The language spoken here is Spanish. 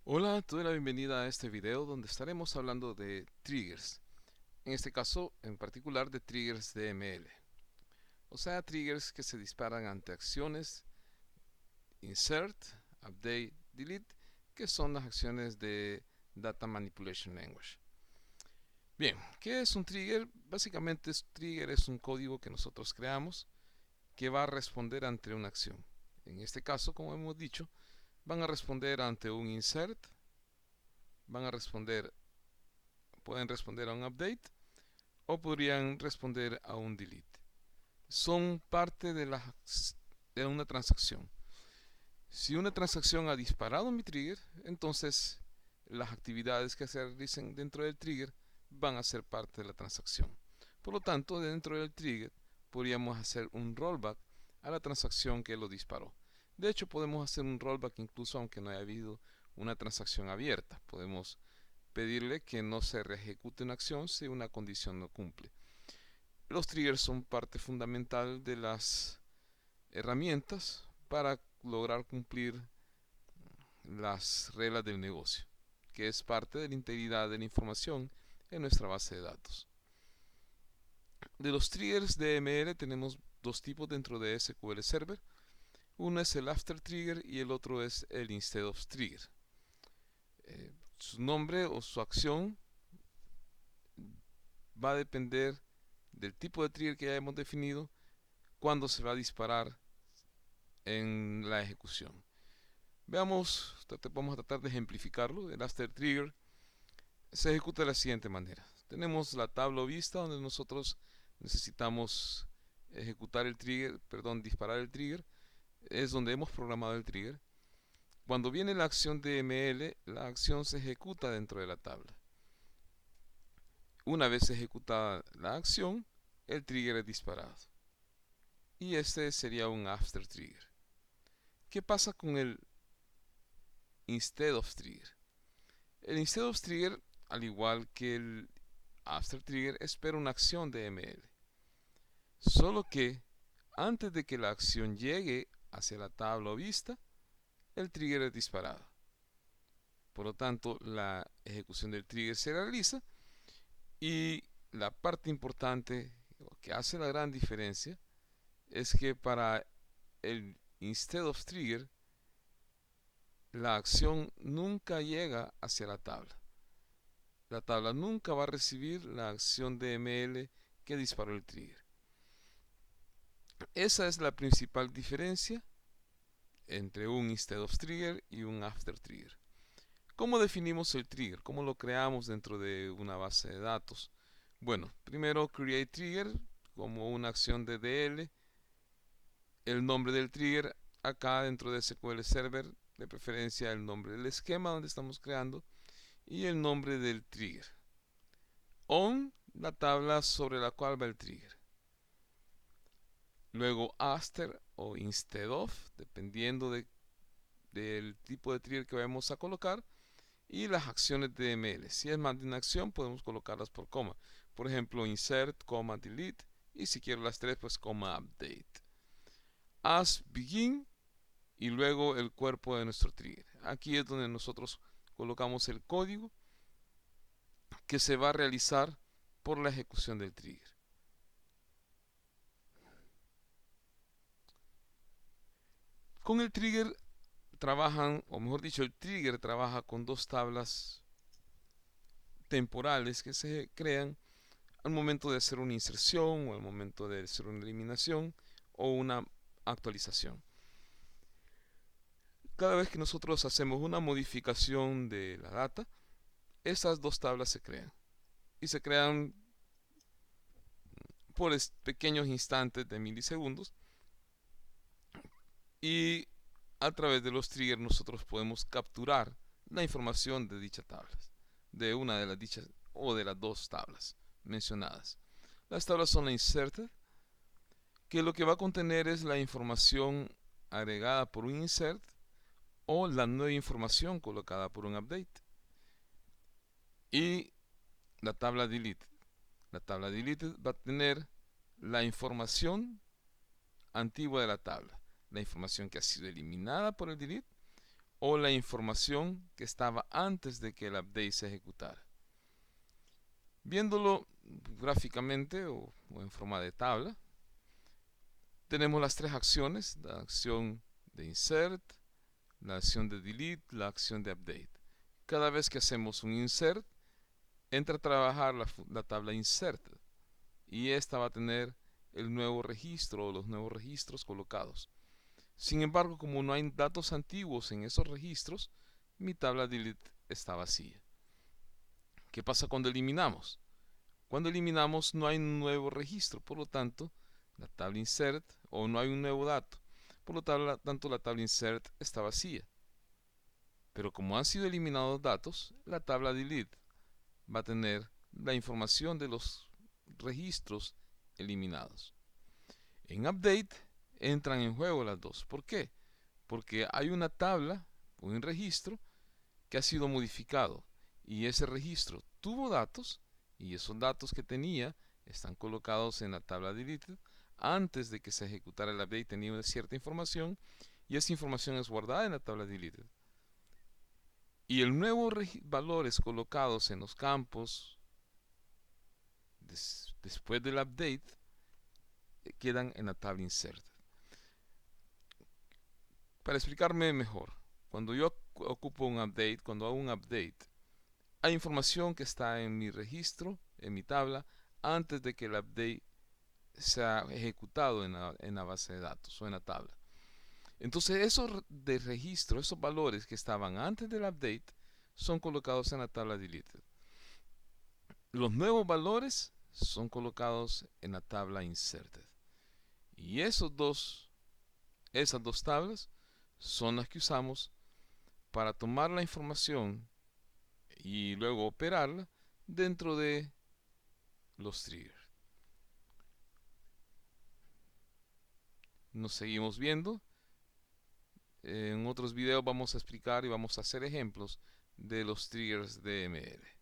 Hola, te doy la bienvenida a este video donde estaremos hablando de triggers. En este caso, en particular de triggers DML. O sea, triggers que se disparan ante acciones insert, update, delete, que son las acciones de Data Manipulation Language. Bien, ¿qué es un trigger? Básicamente, trigger es un código que nosotros creamos que va a responder ante una acción. En este caso, como hemos dicho, van a responder ante un insert, van a responder pueden responder a un update o podrían responder a un delete. Son parte de una transacción. Si una transacción ha disparado mi trigger, entonces las actividades que se realicen dentro del trigger van a ser parte de la transacción. Por lo tanto, dentro del trigger podríamos hacer un rollback a la transacción que lo disparó. De hecho, podemos hacer un rollback incluso aunque no haya habido una transacción abierta. Podemos pedirle que no se reejecute una acción si una condición no cumple. Los triggers son parte fundamental de las herramientas para lograr cumplir las reglas del negocio, que es parte de la integridad de la información en nuestra base de datos. De los triggers DML tenemos dos tipos dentro de SQL Server. Uno es el after trigger y el otro es el instead of trigger. Su nombre o su acción va a depender del tipo de trigger que ya hemos definido cuando se va a disparar en la ejecución. Veamos, vamos a tratar de ejemplificarlo. El after trigger se ejecuta de la siguiente manera. Tenemos la tabla o vista donde nosotros necesitamos ejecutar el trigger, perdón, disparar el trigger. Es donde hemos programado el trigger. Cuando viene la acción DML, la acción se ejecuta dentro de la tabla. Una vez ejecutada la acción, el trigger es disparado. Y este sería un after trigger. ¿Qué pasa con el instead of trigger? El instead of trigger, al igual que el after trigger, espera una acción de ML. Solo que antes de que la acción llegue hacia la tabla o vista, el trigger es disparado. Por lo tanto, la ejecución del trigger se realiza y la parte importante, lo que hace la gran diferencia, es que para el instead of trigger, la acción nunca llega hacia la tabla. La tabla nunca va a recibir la acción DML que disparó el trigger. Esa es la principal diferencia entre un instead of trigger y un after trigger. ¿Cómo definimos el trigger? ¿Cómo lo creamos dentro de una base de datos? Bueno, primero create trigger como una acción de DL, el nombre del trigger acá dentro de SQL Server, de preferencia el nombre del esquema donde estamos creando y el nombre del trigger. On, la tabla sobre la cual va el trigger. Luego after o instead of, dependiendo del tipo de trigger que vayamos a colocar. Y las acciones de ML. Si es más de una acción, podemos colocarlas por coma. Por ejemplo, insert, coma, delete. Y si quiero las tres, pues coma, update. As begin y luego el cuerpo de nuestro trigger. Aquí es donde nosotros colocamos el código que se va a realizar por la ejecución del trigger. Con el trigger trabajan, o mejor dicho, el trigger trabaja con dos tablas temporales que se crean al momento de hacer una inserción o al momento de hacer una eliminación o una actualización. Cada vez que nosotros hacemos una modificación de la data, estas dos tablas se crean y se crean por pequeños instantes de milisegundos y a través de los triggers nosotros podemos capturar la información de dichas tablas, de una de las dichas o de las dos tablas mencionadas. Las tablas son la inserted, que lo que va a contener es la información agregada por un insert o la nueva información colocada por un update. Y la tabla delete. La tabla delete va a tener la información antigua de la tabla, la información que ha sido eliminada por el delete o la información que estaba antes de que el update se ejecutara. Viéndolo gráficamente o en forma de tabla, tenemos las tres acciones: la acción de insert, la acción de delete, la acción de update. Cada vez que hacemos un insert, entra a trabajar la tabla insert, y esta va a tener el nuevo registro o los nuevos registros colocados. Sin embargo, como no hay datos antiguos en esos registros, mi tabla delete está vacía. ¿Qué pasa cuando eliminamos? Cuando eliminamos no hay un nuevo registro, por lo tanto, la tabla insert, o no hay un nuevo dato, por lo tanto la tabla insert está vacía. Pero como han sido eliminados datos, la tabla delete va a tener la información de los registros eliminados. En update entran en juego las dos. ¿Por qué? Porque hay una tabla, un registro que ha sido modificado, y ese registro tuvo datos, y esos datos que tenía están colocados en la tabla deleted. Antes de que se ejecutara el update tenía una cierta información, y esa información es guardada en la tabla deleted. Y el nuevo valores colocados en los campos después del update quedan en la tabla insert. Para explicarme mejor, cuando yo ocupo un update, cuando hago un update, hay información que está en mi registro, en mi tabla, antes de que el update sea ejecutado en la base de datos o en la tabla. Entonces esos de registro, esos valores que estaban antes del update, son colocados en la tabla deleted. Los nuevos valores son colocados en la tabla inserted. Y esas dos tablas son las que usamos para tomar la información y luego operarla dentro de los triggers. Nos seguimos viendo. En otros videos vamos a explicar y vamos a hacer ejemplos de los triggers de ML.